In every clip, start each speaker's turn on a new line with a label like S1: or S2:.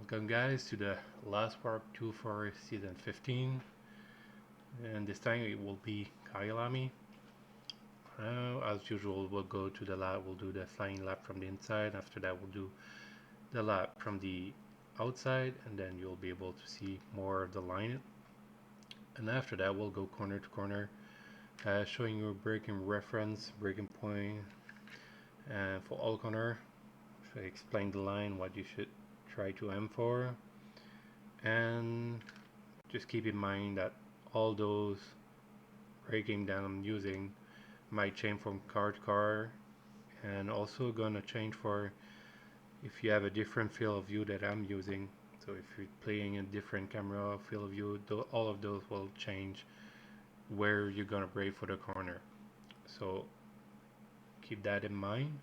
S1: Welcome guys to the last part 2 for season 15, and this time it will be Kyalami. As usual, we'll go to the lab, we'll do the flying lap from the inside. After that we'll do the lap from the outside, and then you'll be able to see more of the line. And after that we'll go corner to corner, showing you a braking reference, braking point, and for all corner, so I explain the line, what you should try to aim for, and just keep in mind that all those braking that I'm using might change from car to car, and also gonna change for if you have a different field of view that I'm using. So if you're playing a different camera field of view, all of those will change where you're gonna brake for the corner. So keep that in mind.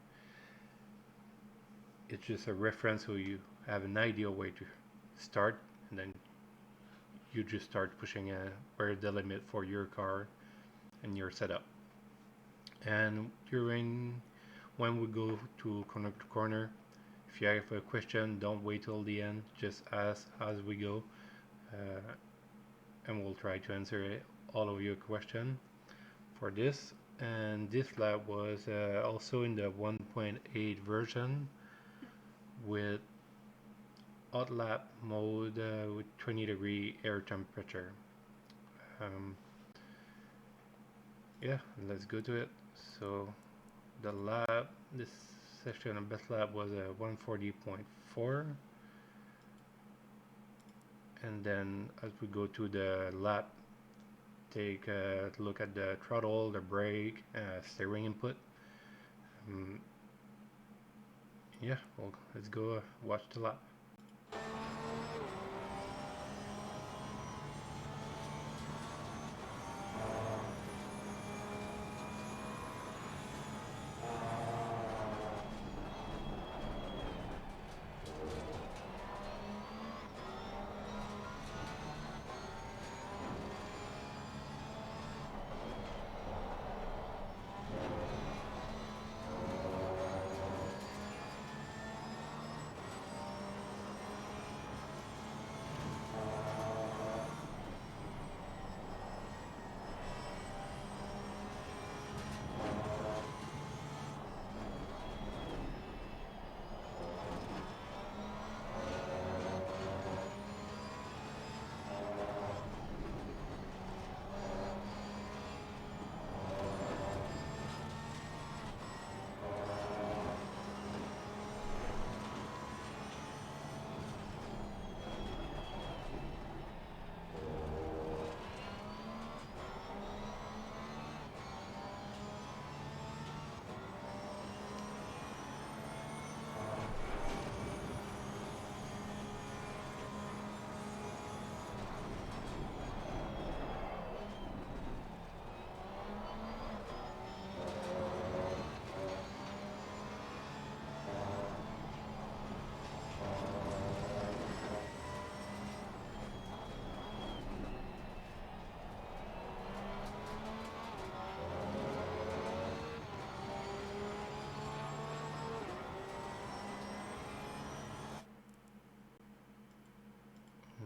S1: It's just a reference so you have an idea where to start, and then you just start pushing where the limit for your car and your setup. And when we go to corner, if you have a question, don't wait till the end, just ask as we go, and we'll try to answer all of your questions for this. And this lab was also in the 1.8 version with hot lap mode with 20-degree air temperature. Yeah, let's go to it. So the lab, this session of best lab was a 140.4, and then as we go to the lap, take a look at the throttle, the brake, steering input. Yeah, well, let's go watch the lap.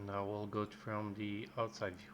S1: Now we'll go from the outside view.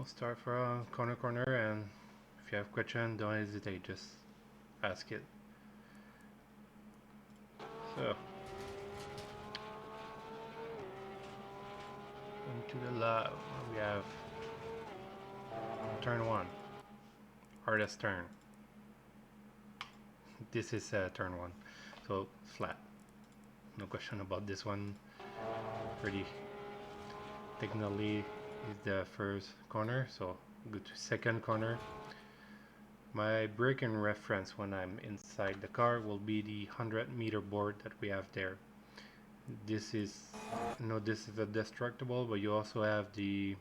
S1: We'll start from corner, and if you have question, don't hesitate, just ask it. So into the lab, we have turn 1, hardest turn. This is turn 1, so flat. No question about this one. Pretty technically is the first corner, so go to second corner. My braking reference when I'm inside the car will be the 100-meter board that we have there. This is a destructible, but you also have the,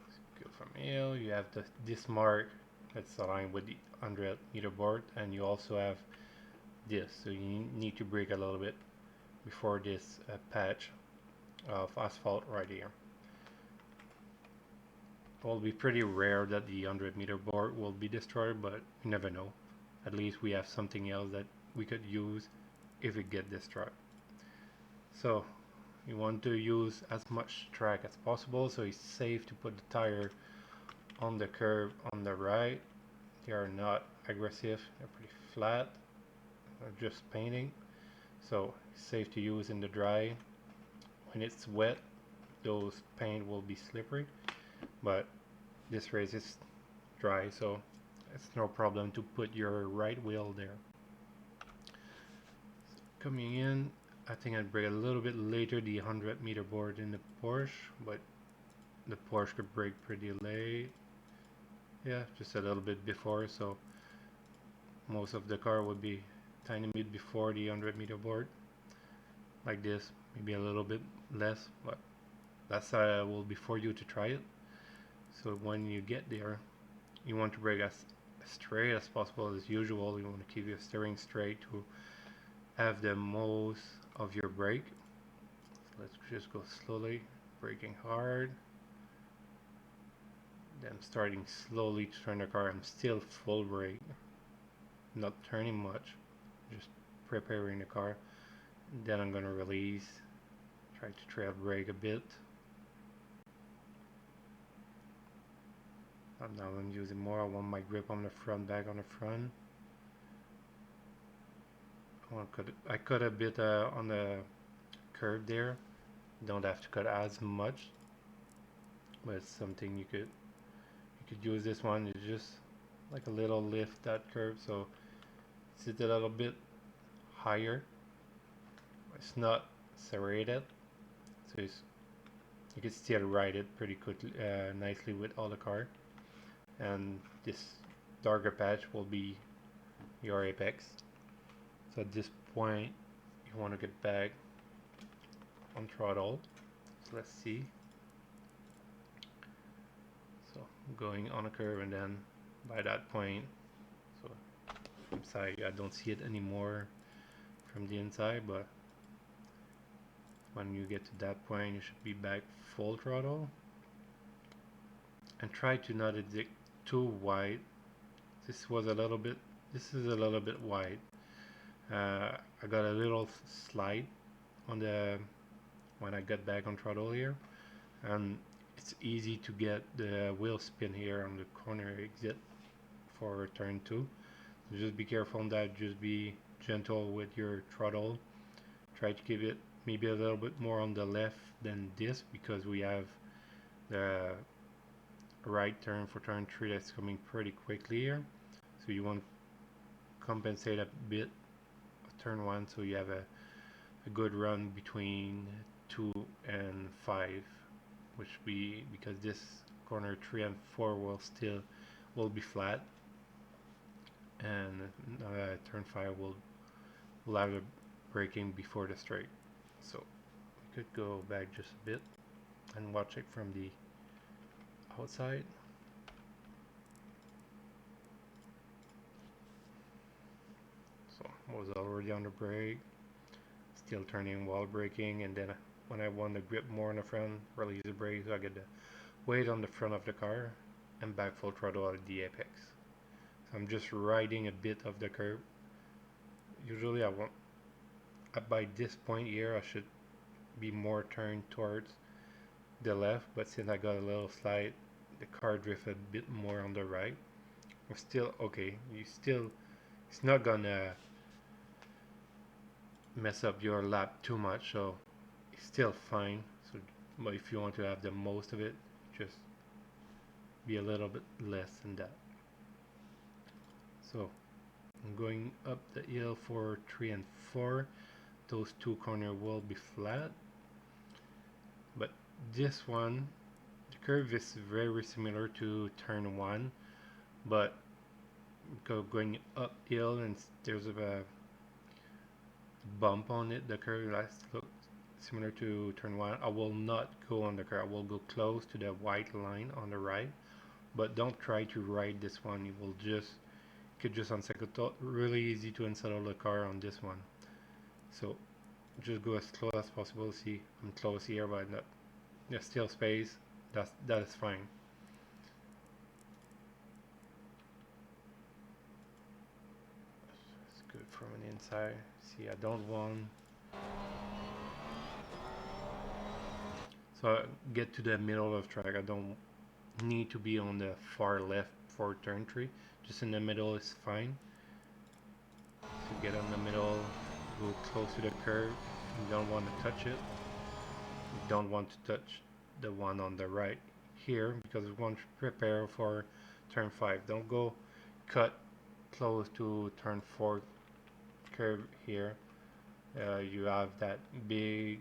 S1: let's go from here, you have this mark that's aligned with the 100-meter board, and you also have this, so you need to brake a little bit before this patch of asphalt right here. It will be pretty rare that the 100-meter board will be destroyed, but you never know. At least we have something else that we could use if it gets destroyed. So you want to use as much track as possible, so it's safe to put the tire on the curb on the right. They are not aggressive, they're pretty flat, they're just painting, so it's safe to use in the dry. When it's wet, those paint will be slippery, but this race is dry, so it's no problem to put your right wheel there. So coming in, I think I'd brake a little bit later the 100-meter board in the Porsche, but the Porsche could brake pretty late. Yeah, just a little bit before, so most of the car would be tiny bit before the 100-meter board. Like this, maybe a little bit less, but that's will be for you to try it. So when you get there, you want to brake as straight as possible as usual. You want to keep your steering straight to have the most of your brake. So let's just go slowly, braking hard. Then starting slowly to turn the car. I'm still full brake, not turning much, just preparing the car. Then I'm gonna release, try to trail brake a bit. Now I'm using more. I want my grip on the front, back on the front. I cut a bit on the curve there. Don't have to cut as much, but it's something you could use. This one is just like a little lift that curve, so sit a little bit higher. It's not serrated, so you can still ride it pretty quickly, nicely with all the car. And this darker patch will be your apex. So at this point, you want to get back on throttle. So let's see. So going on a curve, and then by that point, so from side I don't see it anymore from the inside, but when you get to that point, you should be back full throttle. And try to not exit too wide. This is a little bit wide. I got a little slide on the when I got back on throttle here, and it's easy to get the wheel spin here on the corner exit for turn 2. So just be careful on that. Just be gentle with your throttle. Try to keep it maybe a little bit more on the left than this, because we have the right turn for turn 3 that's coming pretty quickly here, so you want to compensate a bit of turn 1, so you have a good run between 2 and 5, which because this corner 3 and 4 will be flat, and turn 5 will have a braking before the straight. So we could go back just a bit and watch it from the outside. So I was already on the brake, still turning while braking, and then when I want to grip more on the front, release the brake, so I get the weight on the front of the car and back full throttle at the apex. So I'm just riding a bit of the curb. Usually by this point here I should be more turned towards the left, but since I got a little slide, the car drifted a bit more on the right. We're still okay. It's not gonna mess up your lap too much, so it's still fine. So, but if you want to have the most of it, just be a little bit less than that. So I'm going up the hill for 3 and 4. Those two corners will be flat, but this one, the curve is very similar to turn 1, but going uphill and there's a bump on it. The curve looks similar to turn 1. I will not go on the curve. I will go close to the white line on the right, but don't try to ride this one. You will just could just on second thought really easy to unsettle the car on this one. So just go as close as possible. See, I'm close here, but not, there's still space. That is fine. It's good from an inside. See, I don't want. So I get to the middle of the track. I don't need to be on the far left for turn 3. Just in the middle is fine. So get on the middle, go close to the curve. You don't want to touch it. You don't want to touch the one on the right here because we want to prepare for turn 5. Don't go cut close to turn 4 curve here. You have that big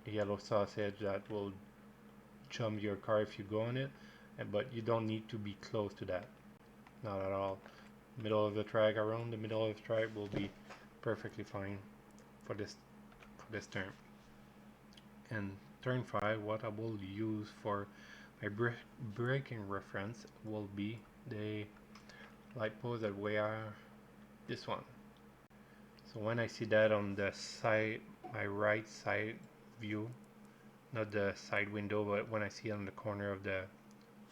S1: yellow sausage that will jump your car if you go on it, but you don't need to be close to that, not at all. Middle of the track, around the middle of the track will be perfectly fine for this turn. And turn 5, what I will use for my braking reference will be the light post that we are this one. So when I see that on the side, my right side view, not the side window, but when I see it on the corner of the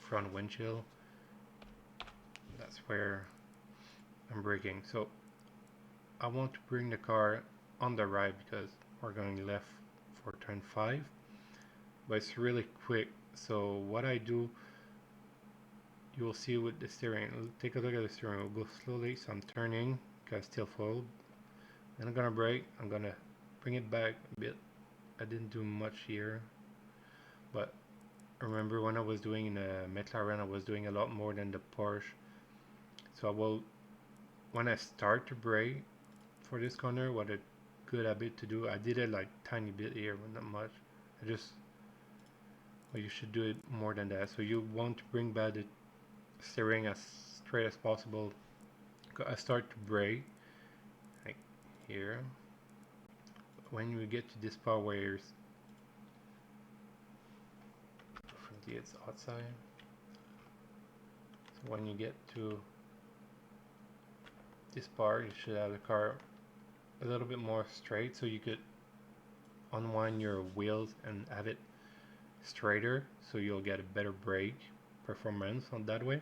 S1: front windshield, that's where I'm braking. So I want to bring the car on the right because we're going left for turn 5, but it's really quick. So what I do, you will see with the steering, take a look at the steering, we'll go slowly. So I'm turning because still fold, and I'm gonna brake. I'm gonna bring it back a bit. I didn't do much here, but remember when I was doing in a McLaren, I was doing a lot more than the Porsche. So I will, when I start to brake for this corner, what a good habit to do, I did it like tiny bit here, but not much. I just, well, you should do it more than that. So you want to bring back the steering as straight as possible. I start to brake like here. When you get to this part where from the it's outside, so when you get to this part, you should have the car a little bit more straight, so you could unwind your wheels and have it straighter, so you'll get a better brake performance on that way,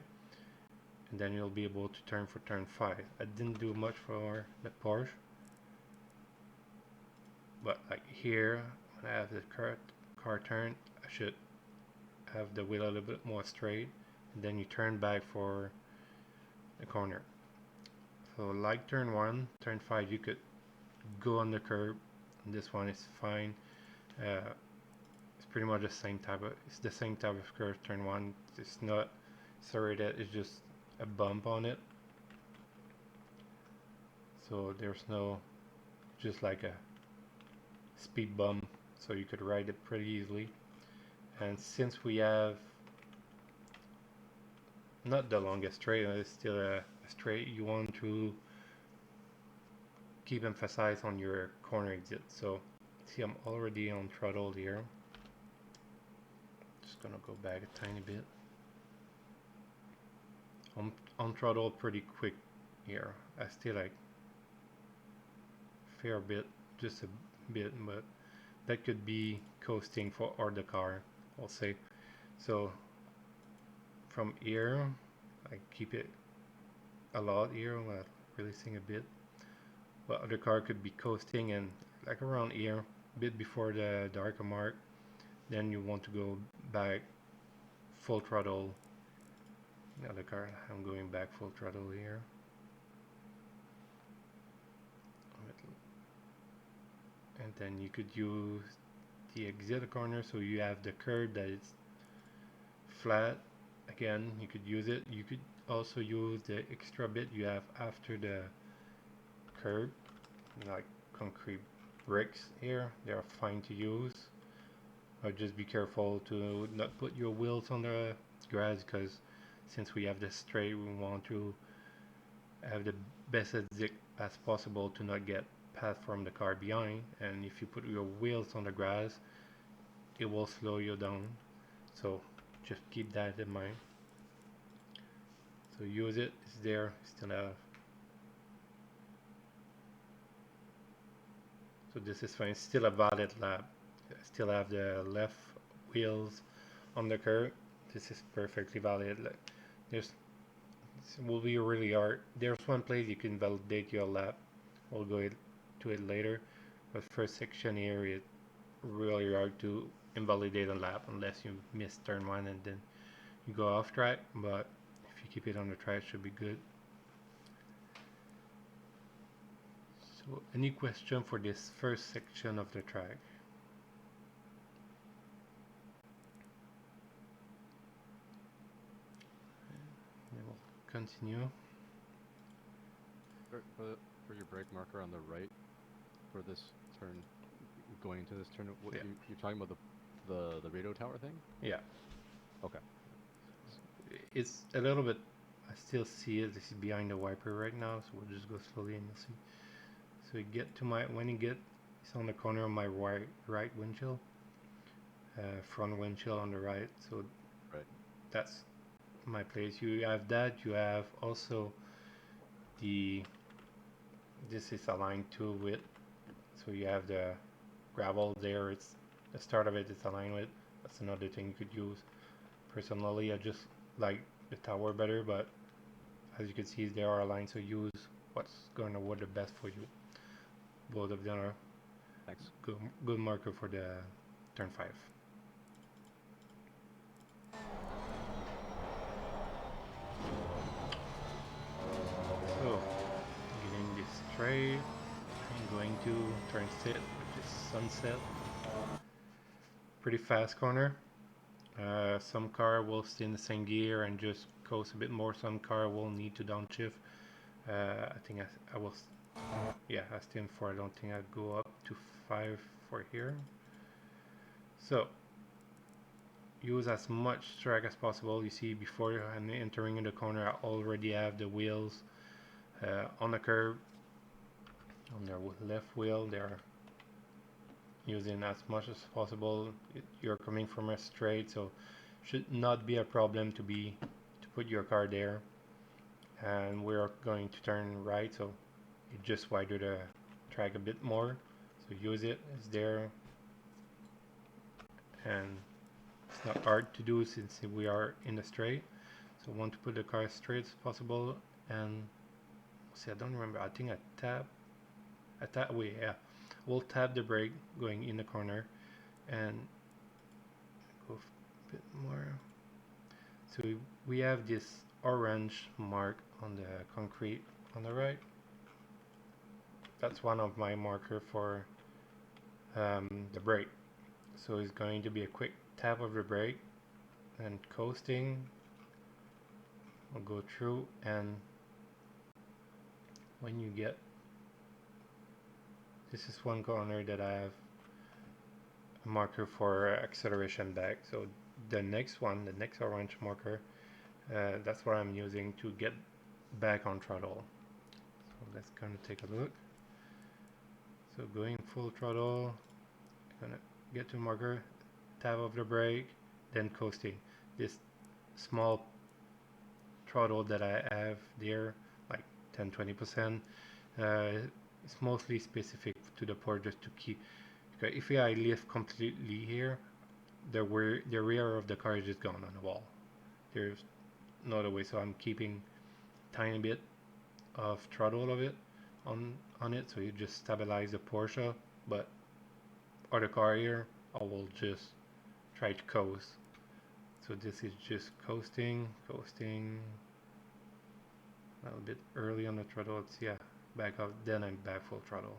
S1: and then you'll be able to turn for turn 5. I didn't do much for the Porsche, but like here, when I have the car turn, I should have the wheel a little bit more straight, and then you turn back for the corner. So like turn 1, turn 5, you could go on the curb, and this one is fine. It's pretty much the same type of curve. Turn 1, it's not serrated, it's just a bump on it. So there's no, just like a speed bump, so you could ride it pretty easily. And since we have not the longest straight, it's still a straight, you want to keep emphasize on your corner exit. So see, I'm already on throttle here. Just gonna go back a tiny bit. I'm on throttle pretty quick here. I still like fair bit, just a bit, but that could be coasting for or the car, I'll say. So from here, I keep it a lot here, releasing a bit, but other car could be coasting and like around here, a bit before the darker mark, then you want to go back full throttle. Now the car, I'm going back full throttle here. And then you could use the exit corner, so you have the curb that is flat. Again, you could use it. You could also use the extra bit you have after the curb, like concrete bricks here. They are fine to use. But just be careful to not put your wheels on the grass, because since we have the straight, we want to have the best exit as possible to not get passed from the car behind. And if you put your wheels on the grass, it will slow you down. So just keep that in mind. So use it, it's there, still have. So this is fine, still a valid lap. Still have the left wheels on the curb. This is perfectly valid. This will be really hard. There's one place you can validate your lap. We'll go to it later. But first section here is really hard to invalidate a lap unless you miss turn one and then you go off track. But if you keep it on the track, it should be good. So any question for this first section of the track? Then we'll continue.
S2: For your brake marker on the right, for this turn, going into this turn, what you're talking about the radio tower thing?
S1: Yeah.
S2: Okay.
S1: It's a little bit. I still see it. This is behind the wiper right now, so we'll just go slowly and you'll see. So you get to when you get, it's on the corner of my right windshield, front windshield on the right. So that's my place. You have that. You have also this is aligned to with. So you have the gravel there. It's the start of it is aligned with. That's another thing you could use. Personally, I just like the tower better, but as you can see, they are aligned. So use what's going to work the best for you. Both of them are good marker for the turn 5. So getting this straight, I'm going to turn 6, which is sunset. Pretty fast corner. Some car will stay in the same gear and just coast a bit more. Some car will need to downshift. I think I will. Yeah, I stay in 4. I don't think I'd go up to 5 for here. So use as much track as possible. You see, before I'm entering in the corner, I already have the wheels on the curb. On their left wheel, they're using as much as possible. You're coming from a straight, so should not be a problem to put your car there. And we're going to turn right, so you just widen the track a bit more. So use it, it's there. And it's not hard to do since we are in the straight. So I want to put the car as straight as possible. And see, I don't remember, I think I tap. Yeah. We'll tap the brake going in the corner and go a bit more. So we have this orange mark on the concrete on the right. That's one of my marker for the brake. So it's going to be a quick tap of the brake and coasting. I'll go through, and when you get, this is one corner that I have a marker for acceleration back. So the next one, the next orange marker, that's what I'm using to get back on throttle. So let's kind of take a look. So going full throttle, gonna get to marker, tap of the brake, then coasting. This small throttle that I have there, like 10-20%, it's mostly specific to the port, just to keep. Because if I lift completely here, the rear of the car is just gone on the wall. There's no other way, so I'm keeping tiny bit of throttle of it on it, so you just stabilize the Porsche. But other car here, I will just try to coast. So this is just coasting. A little bit early on the throttle. Let's see, yeah, back off. Then I'm back full throttle.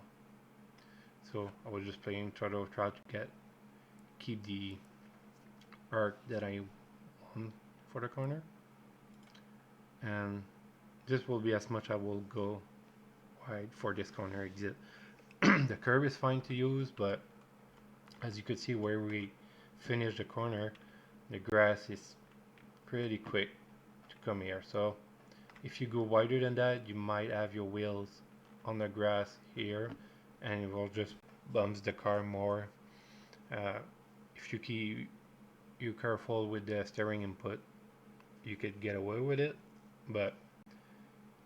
S1: So I was just playing throttle, try to keep the arc that I want for the corner. And this will be as much I will go wide for this corner exit. The curve is fine to use, but as you could see where we finish the corner, the grass is pretty quick to come here. So if you go wider than that, you might have your wheels on the grass here, and it will just bumps the car more. If you careful with the steering input, you could get away with it, but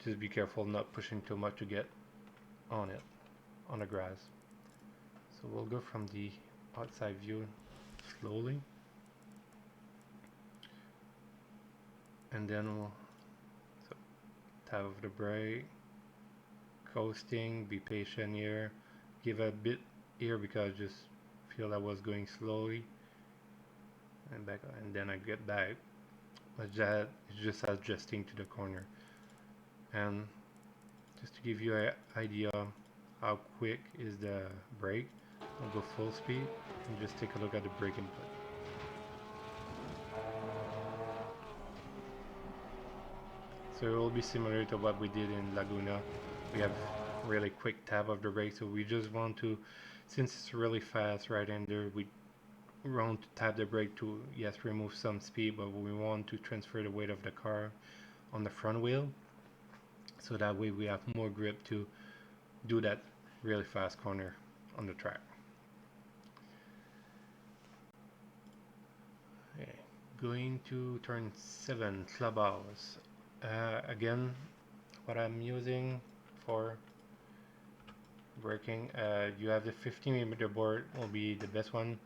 S1: just be careful not pushing too much to get on the grass. So we'll go from the outside view slowly, and then we'll tap of the brake, coasting, be patient here, give a bit here because I just feel I was going slowly, and back, and then I get back. But that is just adjusting to the corner. And just to give you an idea how quick is the brake, I'll go full speed and just take a look at the brake input. So it will be similar to what we did in Laguna. We have really quick tap of the brake, so we just want to, since it's really fast right-hander, we want to tap the brake to, yes, remove some speed, but we want to transfer the weight of the car on the front wheel, so that way we have more grip to do that really fast corner on the track. Okay. Going to turn 7, clubhouse. Again, what I'm using for braking, you have the 50mm board will be the best one.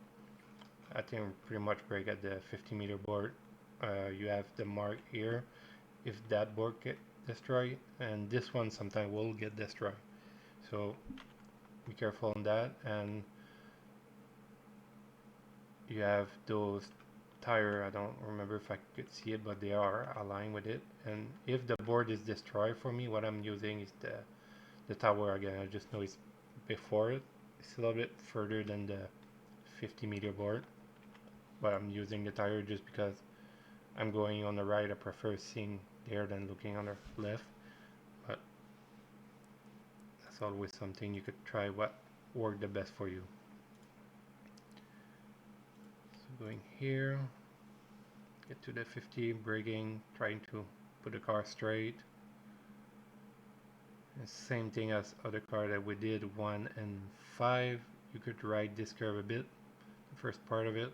S1: I think pretty much brake at the 50mm board. You have the mark here if that board get destroyed, and this one sometimes will get destroyed, so be careful on that. And you have those tire, I don't remember if I could see it, but they are aligned with it. And if the board is destroyed, for me what I'm using is the tower again. I just know it's before it, it's a little bit further than the 50mm board, but I'm using the tire just because I'm going on the right. I prefer seeing there than looking on the left, but that's always something you could try what worked the best for you. So going here, get to the 50, braking, trying to put the car straight. And same thing as other car that we did 1 and 5. You could ride this curve a bit, the first part of it.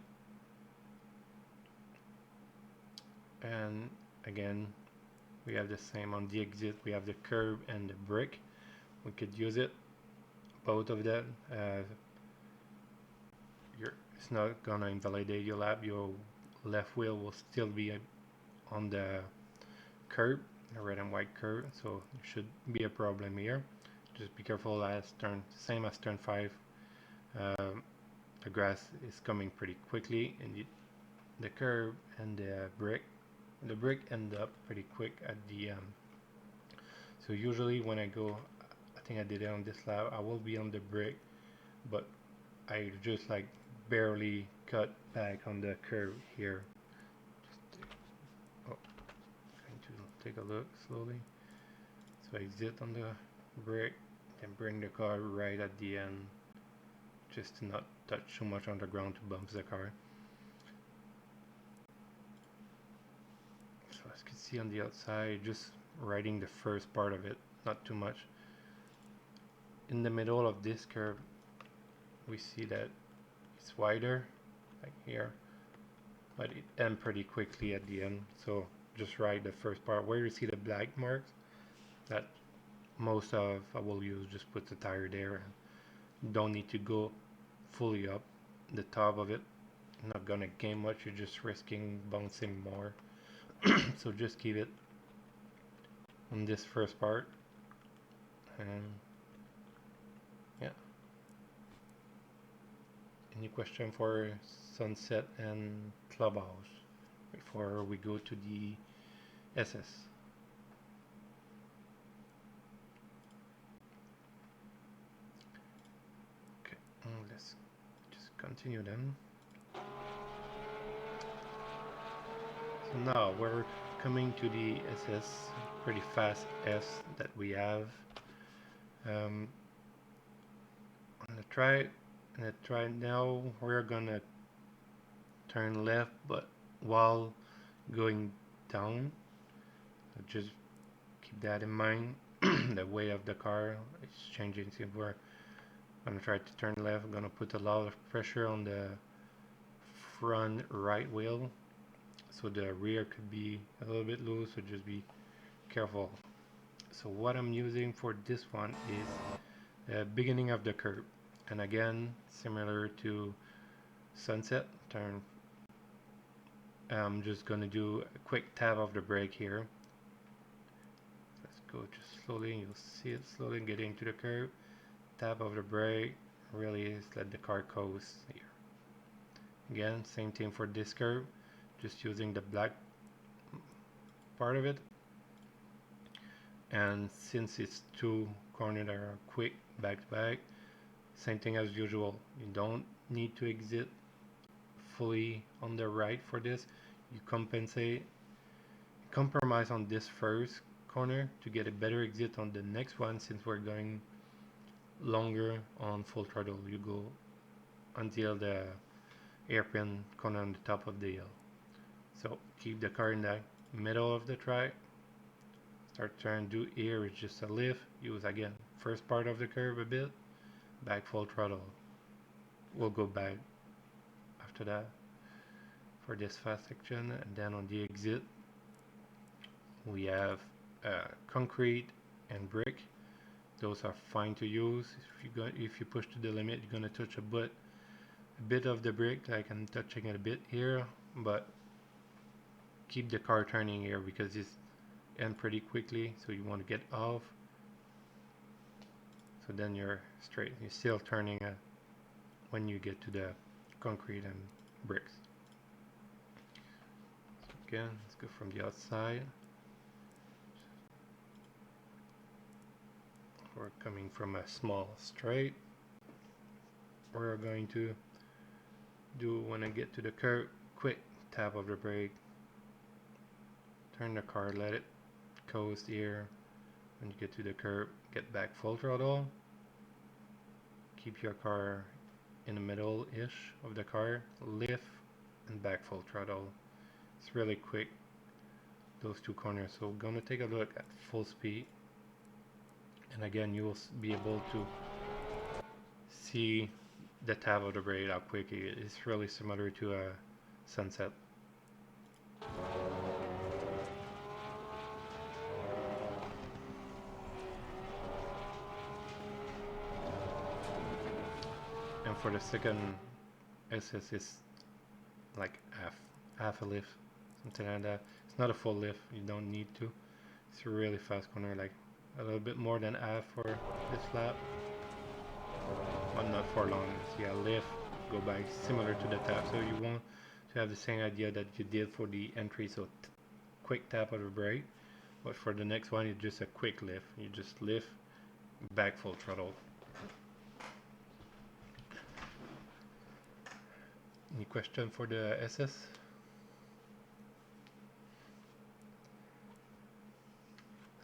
S1: And again, we have the same on the exit. We have the curb and the brick. We could use it, both of them. It's not gonna invalidate your lap. Your left wheel will still be on the curb, the red and white curb, so it should be a problem here. Just be careful as same as turn 5. The grass is coming pretty quickly, and the curb and the brick end up pretty quick at the end. So usually when I go, I think I did it on this lap, I will be on the brick, but I just like barely cut back on the curve here. Going to take a look slowly. So exit on the brick, then bring the car right at the end, just to not touch too much on the ground to bump the car. So as you can see on the outside, just riding the first part of it, not too much. In the middle of this curve, we see that it's wider, like here, but it ends pretty quickly at the end. So just ride the first part where you see the black marks. That most of I will use, just put the tire there. And don't need to go fully up the top of it. Not gonna gain much. You're just risking bouncing more. So just keep it on this first part, and yeah, Any question for Sunset and Clubhouse before we go to the SS? Okay, let's just continue then. So now we're coming to the SS, pretty fast S that we have. On the try now, we're gonna turn left, but while going down. So just keep that in mind. The way of the car is changing. So we're gonna try to turn left. I'm gonna put a lot of pressure on the front right wheel, so the rear could be a little bit loose. So just be careful. So what I'm using for this one is the beginning of the curve, and again, similar to Sunset, turn. I'm just gonna do a quick tap of the brake here. Let's go just slowly. You'll see it slowly getting to the curve. Tap of the brake. Really just let the car coast here. Again, same thing for this curve. Just using the black part of it. And since it's two corners that are quick back to back, same thing as usual. You don't need to exit fully on the right for this. You compromise on this first corner to get a better exit on the next one. Since we're going longer on full throttle, you go until the hairpin corner on the top of the hill. So keep the car in the middle of the track. Start trying to do here is just a lift. Use again first part of the curve a bit, back full throttle. We'll go back after that for this fast section, and then on the exit we have concrete and brick. Those are fine to use. If you push to the limit, you're gonna touch a bit of the brick, like I'm touching it a bit here, but keep the car turning here because it's end pretty quickly, so you want to get off, so then you're straight. You're still turning when you get to the concrete and bricks. So again, let's go from the outside. We're coming from a small straight. We're going to do, when I get to the curve, quick tap of the brake, turn the car, let it coast here. When you get to the curb, get back full throttle. Keep your car in the middle-ish of the car, lift and back full throttle. It's really quick, those two corners. So we're gonna take a look at full speed, and again you will be able to see the tap of the brake, how quick it is. It's really similar to a Sunset. And for the second SS, it's like half a lift, something like that. It's not a full lift, you don't need to. It's a really fast corner, like a little bit more than half for this lap, but not for long. So yeah, lift, go back, similar to the tap. So you want to have the same idea that you did for the entry, so quick tap of the brake, but for the next one it's just a quick lift. You just lift, back full throttle. Any question for the SS?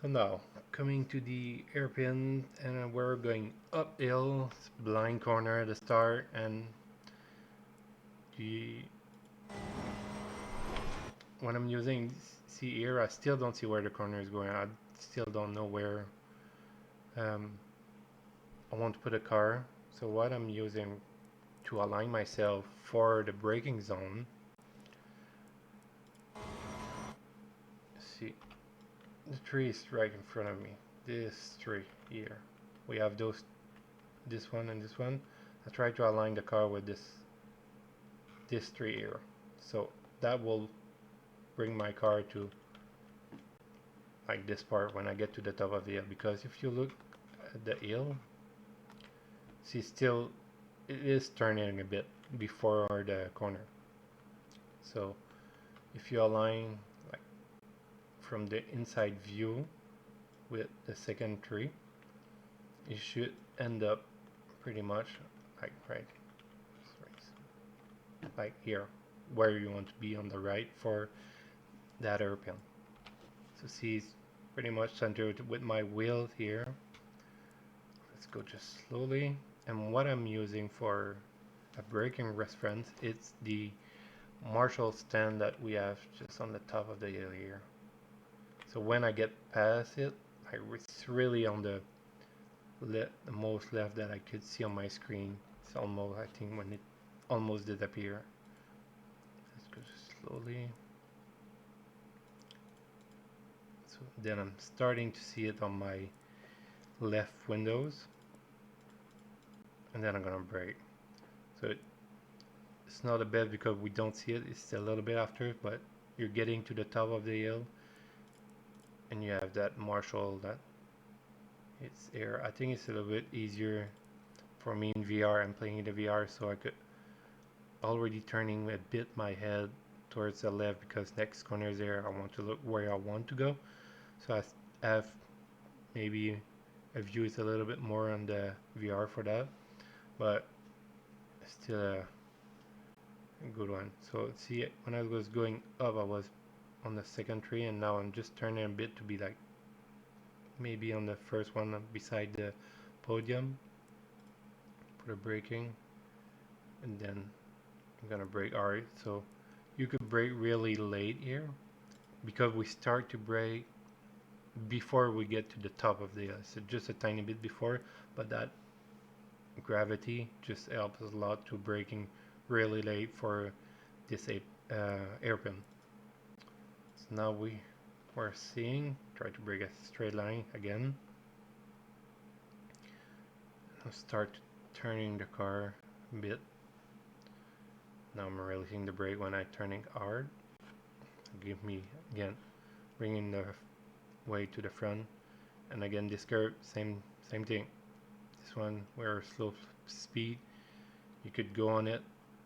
S1: So now, coming to the hairpin, and we're going uphill, blind corner at the start, and when I'm using C here, I still don't see where the corner is going. I still don't know where I want to put a car. So what I'm using to align myself for the braking zone, see, the tree is right in front of me. This tree here, we have this one and this one. I try to align the car with this tree here, so that will bring my car to like this part when I get to the top of the hill. Because if you look at the hill, see, still it is turning a bit. before the corner. So if you align like from the inside view with the second tree, you should end up pretty much like like here, where you want to be on the right for that airpin. So see, it's pretty much centered with my wheel here. Let's go just slowly. And what I'm using for a braking reference, it's the Marshall stand that we have just on the top of the hill here. So when I get past it, it's really on the most left that I could see on my screen. It's almost, I think, when it almost disappear. Let's go slowly. So then I'm starting to see it on my left windows, and then I'm gonna brake. So it's not a bit because we don't see it. It's a little bit after, but you're getting to the top of the hill, and you have that Marshall that it's air. I think it's a little bit easier for me in VR. I'm playing in the VR, so I could already turning a bit my head towards the left because next corner is there. I want to look where I want to go. So I have maybe a view is a little bit more on the VR for that, but still a good one. So see, when I was going up, I was on the second tree, and now I'm just turning a bit to be like maybe on the first one beside the podium for the braking, and then I'm gonna brake hard. So you could brake really late here because we start to brake before we get to the top of the hill, so just a tiny bit before, but that gravity just helps a lot to braking really late for this airpin. So now we're seeing, try to brake a straight line again. I'll start turning the car a bit. Now I'm releasing the brake when I'm turning hard. Give me again, bringing the way to the front, and again this curve, same thing. This one we're slow speed, you could go on it,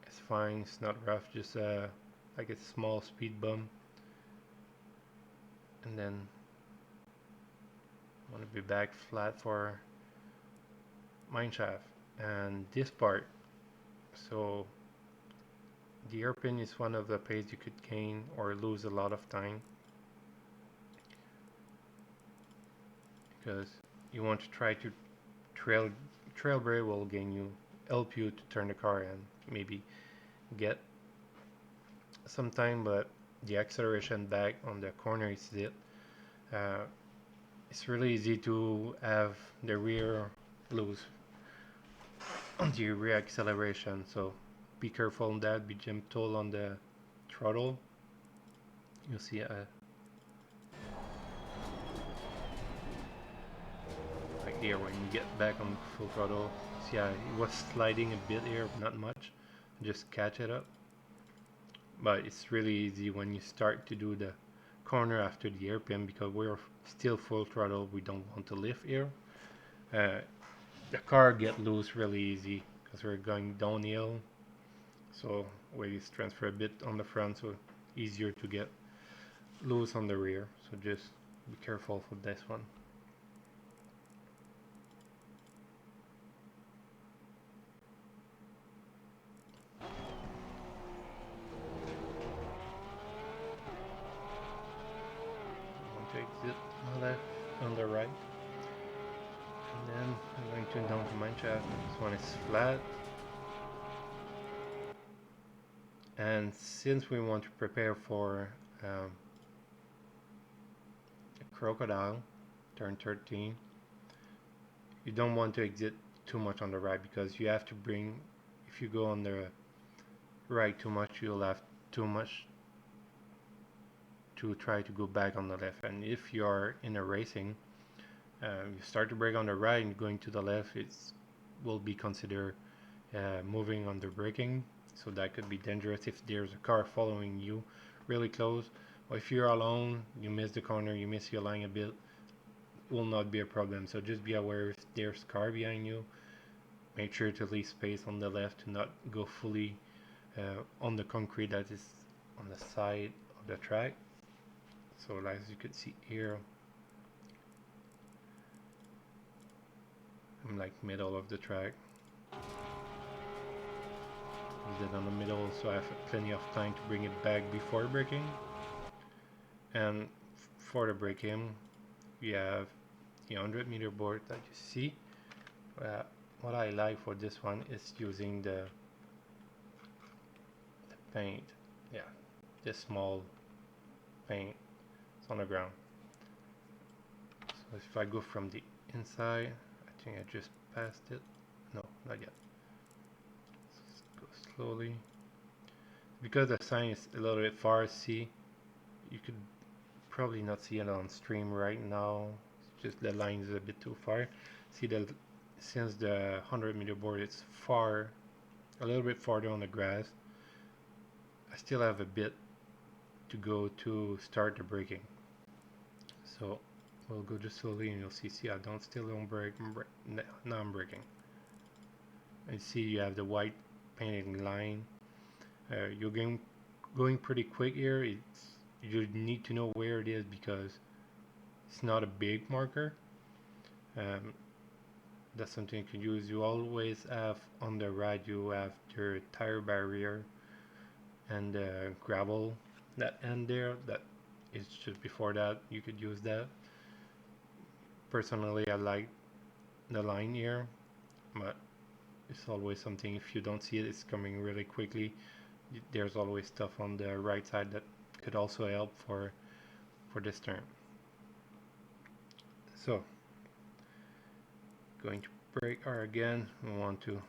S1: it's fine, it's not rough, just like a small speed bump. And then I want to be back flat for mineshaft and this part. So the hairpin is one of the places you could gain or lose a lot of time, because you want to try to trail brake will help you to turn the car and maybe get some time, but the acceleration back on the corner is it. It's really easy to have the rear lose on the rear acceleration, so be careful on that, be gentle on the throttle. You'll see like here when you get back on full throttle, see it was sliding a bit here, not much, just catch it up. But it's really easy when you start to do the corner after the hairpin, because we're still full throttle, we don't want to lift here. The car get loose really easy because we're going downhill, so weight is transfer a bit on the front, so easier to get loose on the rear. So just be careful for this one. To exit on the left, on the right, and then I'm going to down to mineshaft. This one is flat, and since we want to prepare for a crocodile turn 13, you don't want to exit too much on the right, because you have to bring, if you go on the right too much, you'll have too much to try to go back on the left. And if you are in a racing, you start to brake on the right and going to the left, it will be considered moving under braking, so that could be dangerous if there's a car following you really close. Or if you're alone, you miss the corner, you miss your line a bit, will not be a problem. So just be aware if there's a car behind you, make sure to leave space on the left to not go fully on the concrete that is on the side of the track. So as you can see here, I'm like middle of the track. Then on the middle, so I have plenty of time to bring it back before braking. And for the braking, we have the 100-meter board that you see. What I like for this one is using the paint. Yeah, this small paint. It's on the ground. So if I go from the inside, I think I just passed it. No, not yet. Let's go slowly. Because the sign is a little bit far, see, you could probably not see it on stream right now. It's just the line is a bit too far. See that since the 100-meter board is far, a little bit farther on the grass, I still have a bit to go to start the braking. So we'll go just slowly and you'll see, I still don't brake, now I'm braking. And see you have the white painted line. You're going pretty quick here. You need to know where it is because it's not a big marker. That's something you can use. You always have on the right, you have your tire barrier and gravel that end there. That is just before that. You could use that. Personally, I like the line here, but it's always something. If you don't see it, it's coming really quickly. There's always stuff on the right side that could also help for this turn. So going to brake R again. We want to,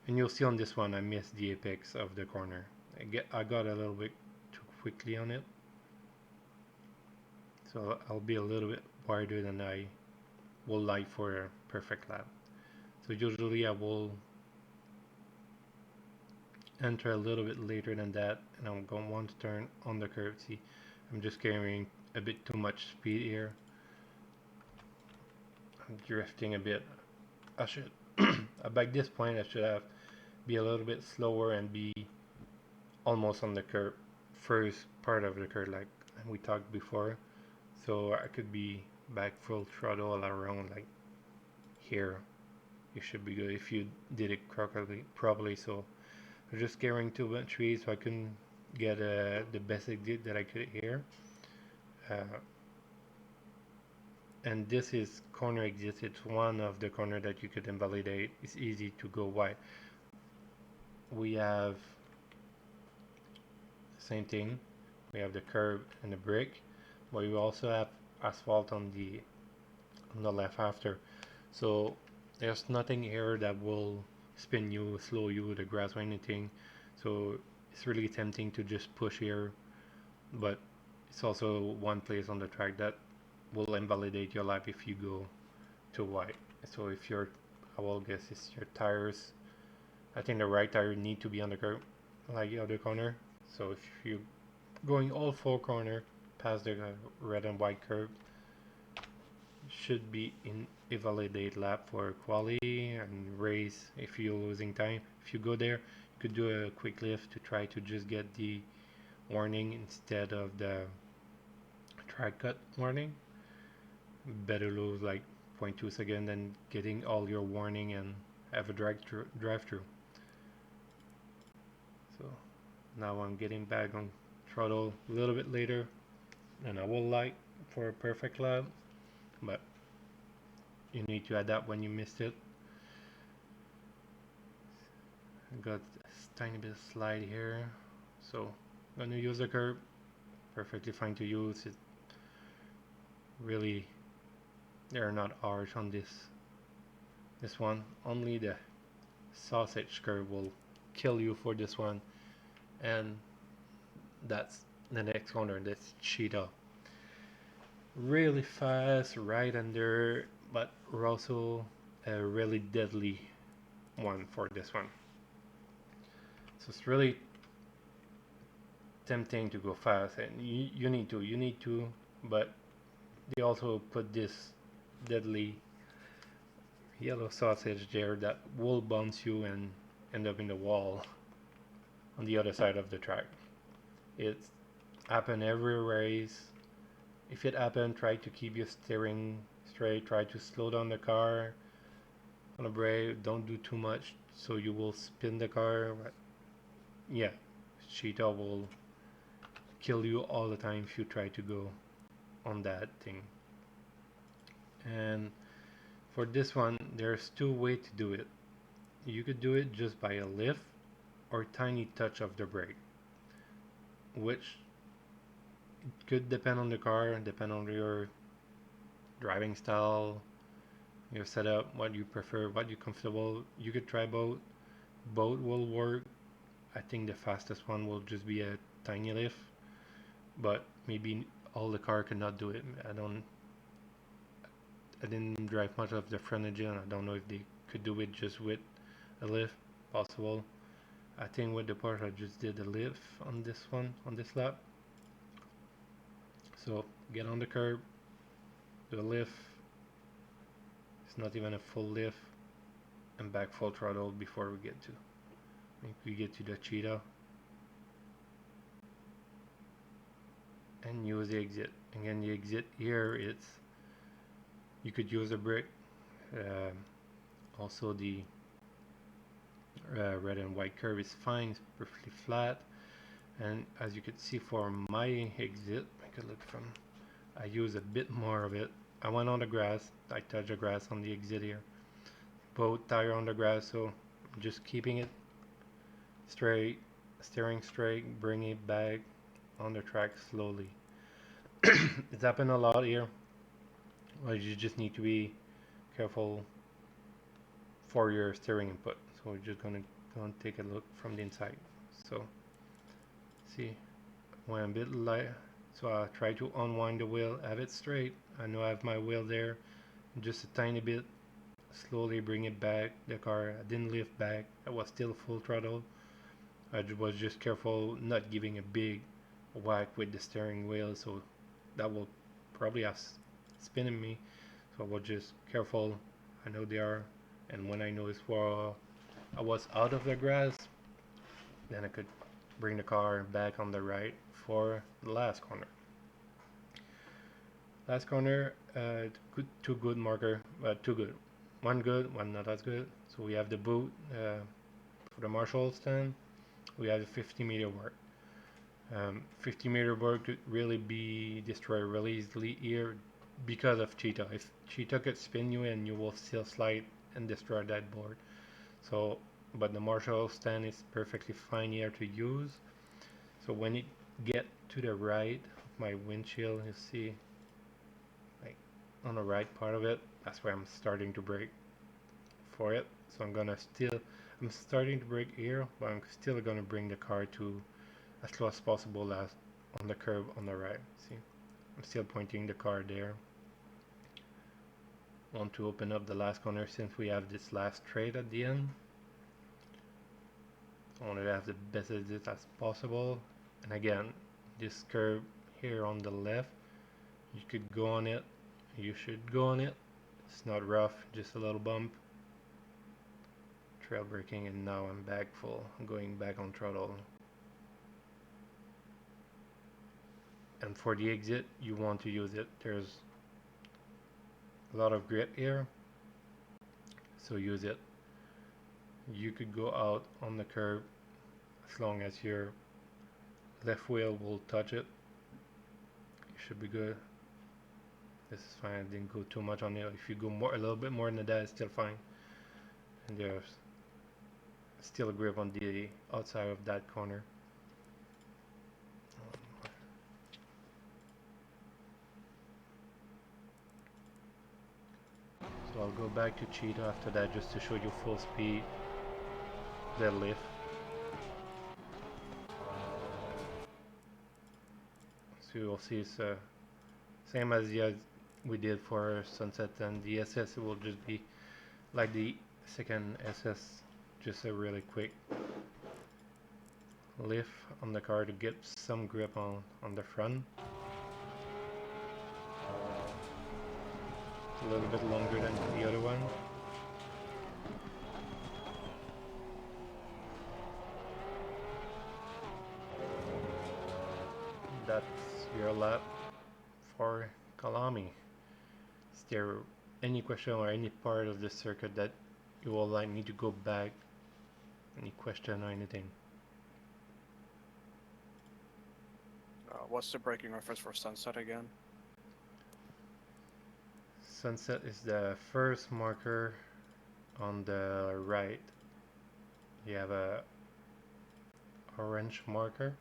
S1: and you'll see on this one I missed the apex of the corner. I got a little bit too quickly on it, so I'll be a little bit wider than I will like for a perfect lap. So usually I will enter a little bit later than that, and I'm going to want to turn on the curve. See, I'm just carrying a bit too much speed here. I'm drifting a bit. I should by this point I should have be a little bit slower and be almost on the curve, first part of the curve like we talked before, so I could be back full throttle around like here. You should be good if you did it properly. So I'm just carrying too much speed so I couldn't get the best exit that I could here. And this is corner exit. It's one of the corner that you could invalidate. It's easy to go wide. We have the same thing. We have the curb and the brick, but we also have asphalt on the left after. So there's nothing here that will spin you, slow you, the grass or anything. So it's really tempting to just push here, but it's also one place on the track that will invalidate your lap if you go too wide. So if your, I will guess it's your tires, I think the right tire need to be on the curb like the other corner. So if you're going all four corner past the red and white curb, should be in invalidate lap for quality and race if you're losing time. If you go there, you could do a quick lift to try to just get the warning instead of the track cut warning. Better lose like 0.2 seconds than getting all your warning and have a drive through. So now I'm getting back on throttle a little bit later than I would like for a perfect lap, but you need to adapt when you missed it. I got this tiny bit of slide here, so I'm gonna use the curb. Perfectly fine to use it. Really, there are not harsh on this one. Only the sausage curve will kill you for this one, and that's the next corner. That's cheetah. Really fast, right under, but also a really deadly one for this one. So it's really tempting to go fast, and you need to, but they also put this deadly yellow sausage there that will bounce you and end up in the wall on the other side of the track. It's happen every race. If it happen, try to keep your steering straight. Try to slow down the car on the brake. Don't do too much, so you will spin the car. But yeah, cheetah will kill you all the time if you try to go on that thing. And for this one, there's two ways to do it. You could do it just by a lift or tiny touch of the brake, which could depend on the car, depend on your driving style, your setup, what you prefer, what you're comfortable. You could try both. Both will work. I think the fastest one will just be a tiny lift, but maybe all the car cannot do it. I didn't drive much of the front engine. I don't know if they could do it just with a lift. Possible. I think with the Porsche I just did a lift on this one, on this lap. So get on the curb, do a lift. It's not even a full lift, and back full throttle before we get to the cheetah. And use the exit. Again, the exit here, you could use a brake. Also the red and white curve is fine, it's perfectly flat. And as you can see for my exit, I use a bit more of it. I went on the grass, I touched the grass on the exit here. Both tire on the grass, so I'm just keeping it straight, steering straight, bring it back on the track slowly. It's happened a lot here. Well, you just need to be careful for your steering input. So we're just gonna go and take a look from the inside. So see, when I'm a bit light, so I try to unwind the wheel, have it straight. I know I have my wheel there, just a tiny bit. Slowly bring it back. The car, I didn't lift back. I was still full throttle. I was just careful not giving a big whack with the steering wheel, so that will probably have spinning me. So I was just careful. I know they are, and when I noticed where I was out of the grass, then I could bring the car back on the right for the last corner. Last corner, two good marker, two good. One good, one not as good. So we have the boot for the Marshall stand. We have a 50-meter work. 50-meter work could really be destroyed really easily here because of cheetah. If cheetah could spin you and you will still slide and destroy that board. So, but the Marshall stand is perfectly fine here to use. So when it get to the right of my windshield, you see, like on the right part of it, that's where I'm starting to brake for it. So I'm starting to brake here, but I'm still gonna bring the car to as low as possible as on the curb on the right. See, I'm still pointing the car there. Want to open up the last corner since we have this last straight at the end. I want to have the best exit as possible. And again, this curve here on the left, you could go on it. You should go on it. It's not rough, just a little bump. Trail braking, and now I'm back full. I'm going back on throttle. And for the exit, you want to use it. There's a lot of grip here, so use it. You could go out on the curb as long as your left wheel will touch it. You should be good. This is fine. I didn't go too much on it. If you go a little bit more than that, it's still fine. And there's still a grip on the outside of that corner. So I'll go back to cheetah after that just to show you full speed deadlift. So you'll see it's same as we did for sunset, and the SS will just be like the second SS, just a really quick lift on the car to get some grip on the front. It's a little bit longer than the other one. your lap for Kyalami. Is there any question or any part of the circuit that you would like me to go back? Any question or anything?
S3: What's the braking reference for Sunset again?
S1: Sunset is the first marker on the right. You have a orange marker.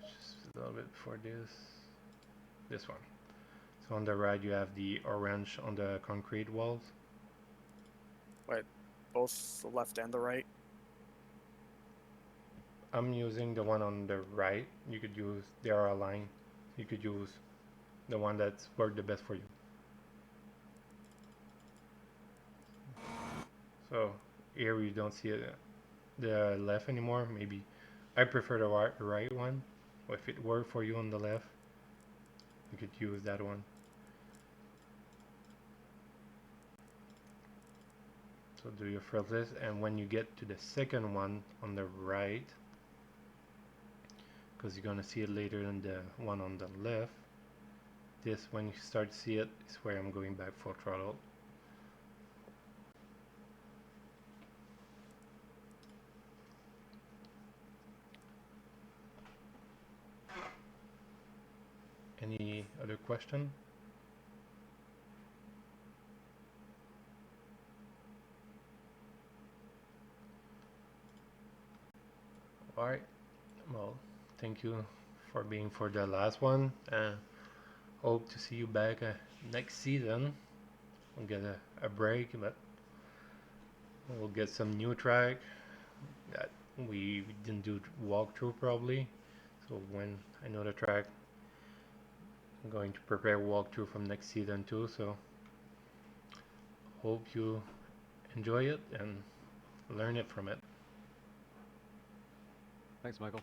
S1: Just a little bit before this one. So on the right you have the orange on the concrete walls.
S3: Wait, both the left and the right?
S1: I'm using the one on the right. You could use, they are aligned. You could use the one that's worked the best for you. So here you don't see the left anymore. Maybe I prefer the right one. Or if it worked for you on the left, you could use that one. So do your first list, and when you get to the second one on the right, because you're gonna see it later than the one on the left, this, when you start to see it, is where I'm going back full throttle. Any other question? Alright, well, thank you for being for the last one. Hope to see you back next season. We'll get a break, but we'll get some new track that we didn't do walkthrough probably. So when I know the track, I'm going to prepare walkthrough from next season too. So hope you enjoy it and learn it from it.
S2: Thanks, Michael.